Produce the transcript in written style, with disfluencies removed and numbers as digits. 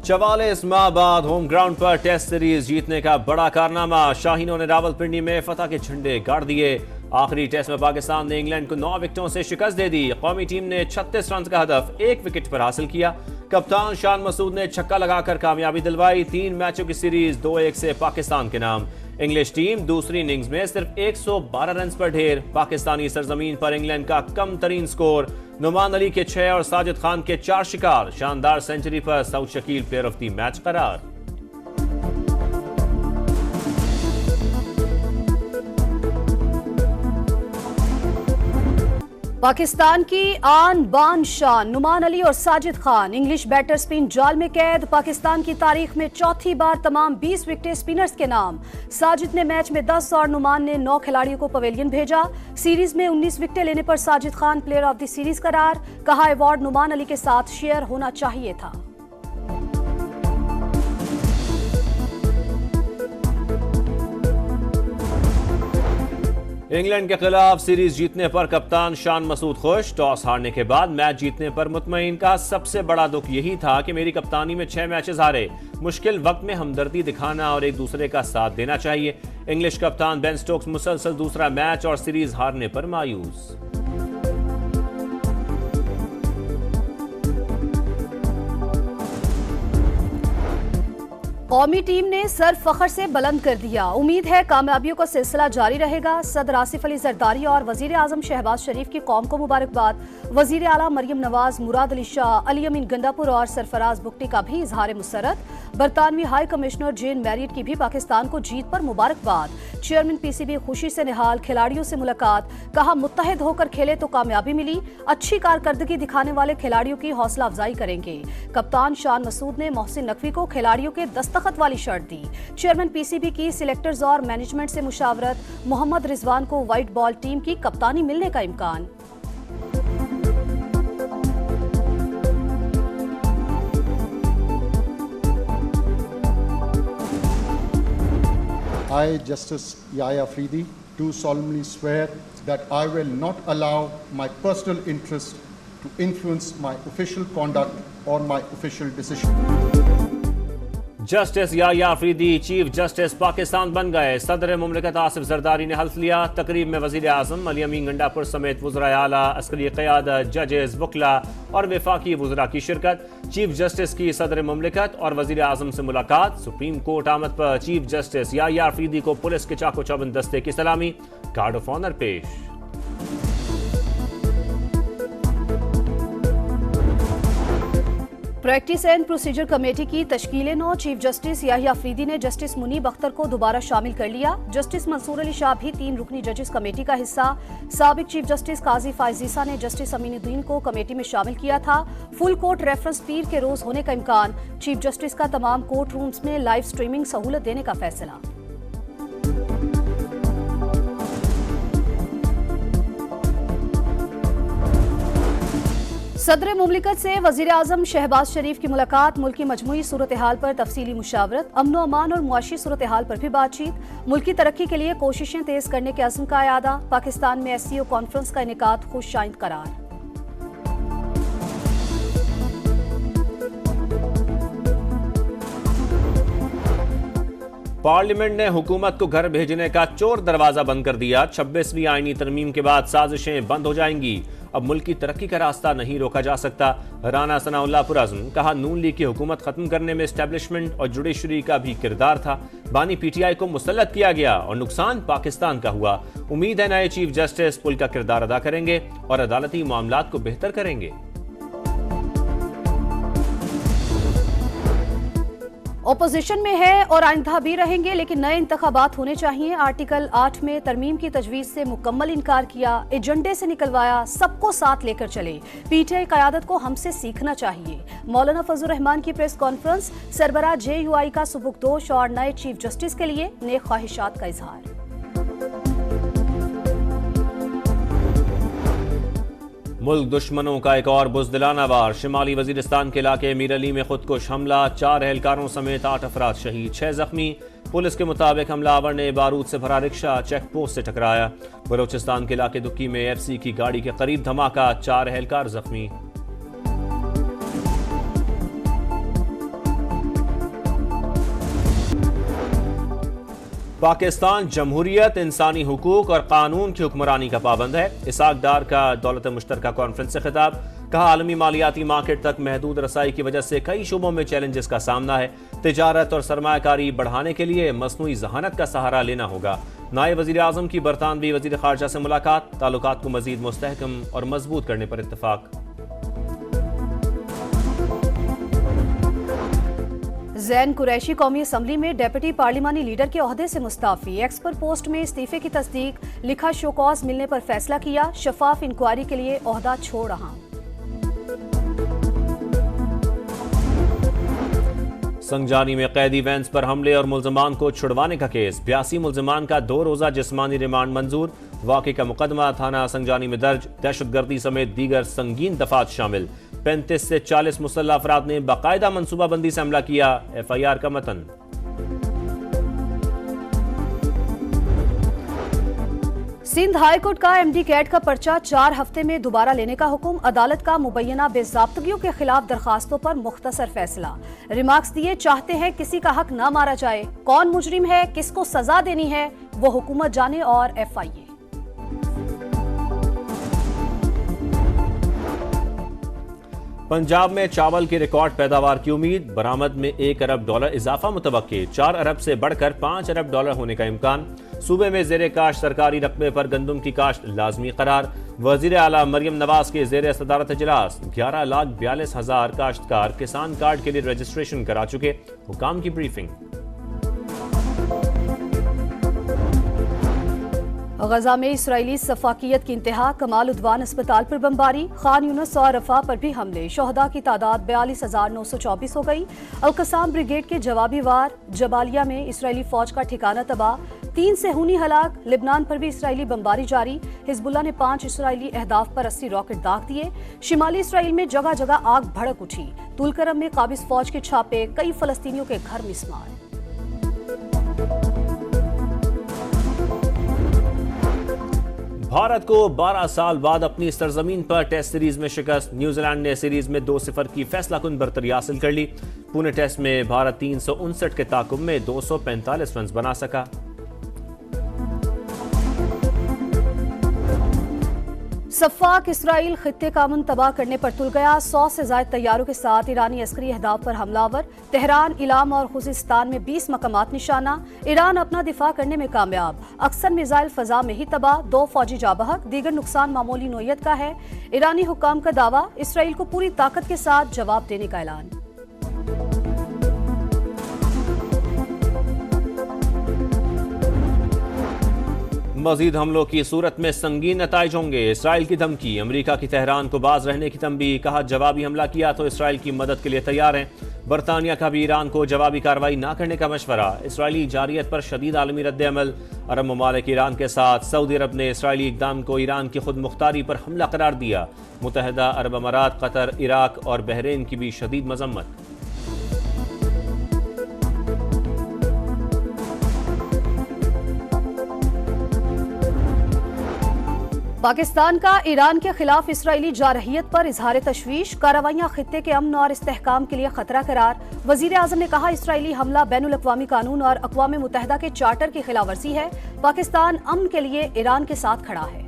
44 माह बाद home ground पर टेस्ट सीरीज जीतने का बड़ा कारनामा। शाहीनों ने रावलपिंडी में फतह के झंडे गाड़ दिए। आखिरी टेस्ट में पाकिस्तान ने इंग्लैंड को 9 विकेटों से शिकस्त दे दी। कौमी टीम ने 36 रन का हदफ 1 विकेट पर हासिल किया। कप्तान शान मसूद ने छक्का लगाकर कामयाबी दिलवाई। 3 मैचों की सीरीज 2-1 से पाकिस्तान के नाम। इंग्लिश टीम दूसरी इनिंग्स में सिर्फ 112 रन पर ढेर। पाकिस्तानी सरजमीन पर इंग्लैंड का कम तरीन स्कोर। नुमान अली के 6 और साजिद खान के 4 शिकार। शानदार सेंचुरी पर Saud Shakeel player of the match करार। पाकिस्तान की आन बान शान नुमान अली और Sajid Khan. English batter spin जाल में कैद। पाकिस्तान की तारीख में चौथी बार तमाम 20 विकेटें स्पिनर्स के नाम। साजिद ने मैच में 10 और नुमान ने 9 खिलाड़ियों को पवेलियन भेजा। सीरीज में 19 विकेटें लेने पर Sajid Khan player of the series करार। कहा अवार्ड नुमान अली के साथ शेयर होना चाहिए था। इंग्लैंड के खिलाफ सीरीज जीतने पर कप्तान शान मसूद खुश। टॉस हारने के बाद मैच जीतने पर मुतमईन। का सबसे बड़ा दुख यही था कि मेरी कप्तानी में 6 मैचेस हारे। मुश्किल वक्त में हमदर्दी दिखाना और एक दूसरे का साथ देना चाहिए। इंग्लिश कप्तान बेन स्टोक्स मुसलसल दूसरा मैच और सीरीज हारने पर मायूस। कौमी टीम ने सर फखर से बुलंद कर दिया। उम्मीद है कामयाबियों का सिलसिला जारी रहेगा। सदर आसिफ अली जरदारी और वजीर आजम शहबाज शरीफ की कौम को मुबारकबाद। वजीर आला मरियम नवाज, मुराद अली शाह, अली अमीन गंडापुर और सरफराज बुगटी का भी इजहार मुसरत। बरतानवी हाई कमिश्नर जेन मैरियट की भी पाकिस्तान को जीत पर मुबारकबाद। चेयरमैन पीसीबी खुशी से निहाल। खिलाड़ियों से मुलाकात। कहा मुत्तहिद होकर खेले तो कामयाबी मिली। अच्छी कारकर्दगी दिखाने वाले खिलाड़ियों की हौसला अफजाई करेंगे। कप्तान शान मसूद ने मोहसिन नकवी को खिलाड़ियों के दस्तखत वाली शर्ट दी। चेयरमैन पीसीबी की सिलेक्टर्स और मैनेजमेंट से मुशावरत। मोहम्मद रिजवान को व्हाइट बॉल टीम की कप्तानी मिलने का इम्कान। I, Justice Yahya Afridi, do solemnly swear that I will not allow my personal interest to influence my official conduct or my official decision. Justice Yahya Afridi chief justice Pakistan बन गए। सदर मुमलिकत आसिफ जरदारी ने हल्फ लिया। तकरीब में वजीर आजम अली अमीन गंडापुर समेत वज़राए आला, अस्करी क़यादत, जजेस, वकला और वफाकी वज़रा की शिरकत। चीफ जस्टिस की सदर मुमलिकत और वजीर आजम से मुलाकात। सुप्रीम कोर्ट आमद पर चीफ जस्टिस याह्या अफरीदी को पुलिस के चाको चौबंद दस्ते की सलामी। गार्ड ऑफ ऑनर पेश। प्रैक्टिस एंड प्रोसीजर कमेटी की तश्कील 9। चीफ जस्टिस याह्या अफरीदी ने जस्टिस मुनीब अख्तर को दोबारा शामिल कर लिया। जस्टिस मंसूर अली शाह भी 3 रुकनी जजेस कमेटी का हिस्सा। साबिक चीफ जस्टिस काजी फायजीसा ने जस्टिस अमीनुद्दीन को कमेटी में शामिल किया था। फुल कोर्ट रेफरेंस पीर के रोज होने का इम्कान। चीफ जस्टिस का तमाम कोर्ट रूम्स में लाइव स्ट्रीमिंग सहूलत देने का फैसला। सदर मुमलिकत से वजीर आजम शहबाज शरीफ की मुलाकात। मुल्की मजमूई सूरत हाल पर तफसीली मुशावरत। अमन अमान और मुआशी सूरत हाल पर भी बातचीत। मुल्की तरक्की के लिए कोशिशें तेज करने के अज़्म का यादा। पाकिस्तान में SCO कॉन्फ्रेंस का इनेकाद खुश आइंद करार। पार्लियामेंट ने हुकूमत को घर भेजने का चोर दरवाजा बंद कर दिया। 26वीं आईनी तरमीम के बाद साजिशें बंद हो जाएंगी। अब मुल्क की तरक्की का रास्ता नहीं रोका जा सकता। राना सनाउल्लाह पुरअज़्म। कहा नून लीग की हुकूमत खत्म करने में एस्टेब्लिशमेंट और जुडिशरी का भी किरदार था। बानी PTI को मुसल्लत किया गया और नुकसान पाकिस्तान का हुआ। उम्मीद है नए चीफ जस्टिस पुल का किरदार अदा करेंगे और अदालती मामलात को बेहतर करेंगे। ओपोजिशन में है और आइंदा भी रहेंगे, लेकिन नए इंतखाबात होने चाहिए। आर्टिकल 8 में तरमीम की तजवीज से मुकम्मल इनकार किया। एजेंडे से निकलवाया। सबको साथ लेकर चले। PTI क़यादत को हमसे सीखना चाहिए। मौलाना फजल रहमान की प्रेस कॉन्फ्रेंस। सरबराह JUI का सुबुकदोश और नए चीफ जस्टिस के लिए नेक ख्वाहिशात का इजहार। मुल्क दुश्मनों का एक और बुज़दिलाना वार। शिमाली वजीरिस्तान के इलाके मीर अली में खुदकुश हमला। 4 एहलकारों समेत 8 अफराद शहीद, 6 जख्मी। पुलिस के मुताबिक हमलावर ने बारूद से भरा रिक्शा चेक पोस्ट से टकराया। बलोचिस्तान के इलाके दुक्की में FC की गाड़ी के करीब धमाका, 4 एहलकार जख्मी। पाकिस्तान जमहूरियत, इंसानी हुकूक और कानून की हुक्मरानी का पाबंद है। इसाक डार का दौलत मुश्तरका कॉन्फ्रेंस से खिताब। कहा, आलमी मालियाती मार्केट तक महदूद रसाई की वजह से कई शोबों में चैलेंजेस का सामना है। तिजारत और सरमायाकारी बढ़ाने के लिए मसनूई जहानत का सहारा लेना होगा। नायब वजीर आजम की बरतानवी वजीर खारजा से मुलाकात। ताल्लुकात को मजीद मुस्तहकम और मजबूत करने पर इत्तफाक। जैन कुरैशी कौमी असम्बली में डेप्यूटी पार्लिमानी लीडर के ओहदे से मुस्ताफी। एक्सपर पोस्ट में इस्तीफे की तस्दीक। लिखा शोकॉज मिलने पर फैसला किया। शफाफ इंक्वायरी के लिए ओहदा छोड़ रहा। संजानी में कैदी वैन्स पर हमले और मुल्जमान को छुड़वाने का केस। 82 मुल्जमान का 2 रोजा जिस्मानी रिमांड मंजूर। वाक़े का मुकदमा थाना संजानी में दर्ज। दहशतगर्दी समेत दीगर संगीन दफात शामिल। 35 से 40 मुसल्लह अफराद ने बाकायदा मनसूबाबंदी से हमला किया। FIR का मतन। सिंध हाई कोर्ट का MD कैट का पर्चा 4 हफ्ते में दोबारा लेने का हुक्म। अदालत का मुबैना बेज़ाब्तगियों के खिलाफ दरखास्तों पर मुख्तसर फैसला। रिमार्क्स दिए, चाहते हैं किसी का हक ना मारा जाए। कौन मुजरिम है, किसको सजा देनी है, वो हुकूमत जाने और FIA। पंजाब में चावल की रिकॉर्ड पैदावार की उम्मीद। बरामद में $1 अरब इजाफा मुतवक्के। 4 अरब से बढ़कर $5 अरब होने का इम्कान। सूबे में जेर काश्त सरकारी रकबे पर गंदम की काश्त लाजमी करार। वजीर आला मरियम नवाज के जेर सदारत इजलास। 11,42,000 काश्तकार किसान कार्ड के लिए रजिस्ट्रेशन करा चुके। हुकाम की ब्रीफिंग। गजा में इसराइली सफाकियत की इंतहा। कमाल उद्वान अस्पताल पर बमबारी। खान यूनुस और रफा पर भी हमले। शोहदा की तादाद 42,924 हो गई। अलकसाम ब्रिगेड के जवाबी वार। जबालिया में इसराइली फौज का ठिकाना तबाह। 3 सेहूनी हलाक। लिबनान पर भी इसराइली बमबारी जारी। हिजबुल्ला ने 5 इसराइली अहदाफ पर 80 रॉकेट दाग दिए। शिमाली इसराइल में जगह जगह आग भड़क उठी। तुलकरम में काबिज फौज के छापे। कई फलस्तीनियों के घर मिसमार। भारत को 12 साल बाद अपनी सरजमीन पर टेस्ट सीरीज में शिकस्त। न्यूजीलैंड ने सीरीज में 2-0 की फैसलाकुन बरतरी हासिल कर ली। पुणे टेस्ट में भारत 359 के ताकुब में 245 रन बना सका। सफ़ाक इसराइल खित्ते का अमन तबाह करने पर तुल गया। 100 से ज्यादा तैयारों के साथ ईरानी अस्करी अहदाफ पर हमलावर। तेहरान, इलाम और खुजिस्तान में 20 मकामात निशाना। ईरान अपना दिफा करने में कामयाब। अक्सर मिसाइल फजा में ही तबाह। 2 फौजी जाबहक। दीगर नुकसान मामूली नोयत का है। ईरानी हुक्काम का दावा। इसराइल को पूरी ताकत के साथ जवाब देने का ऐलान। मजीद हमलों की सूरत में संगीन नताइज होंगे। इसराइल की धमकी। अमेरिका की तेहरान को बाज रहने की तंबीह। कहा, जवाबी हमला किया तो इसराइल की मदद के लिए तैयार हैं। बरतानिया का भी ईरान को जवाबी कार्रवाई न करने का मशवरा। इसराइली जारियत पर शदीद आलमी रद्द-ए-अमल। अरब ममालिक ईरान के साथ। सऊदी अरब ने इसराइली इकदाम को ईरान की खुद मुख्तारी पर हमला करार दिया। मुत्तहिदा अरब अमारात, कतर, इराक और बहरीन की भी शदीद मजम्मत। पाकिस्तान का ईरान के खिलाफ इसराइली जारहियत पर इजहार तशवीश। कार्रवाइयां खित्ते के अमन और इस्तेहकाम के लिए खतरा करार। वजीर आजम ने कहा, इसराइली हमला बैनुल अक़वामी कानून और अक़वाम मुत्तहिदा के चार्टर की खिलाफ वर्जी है। पाकिस्तान अमन के लिए ईरान के साथ खड़ा है।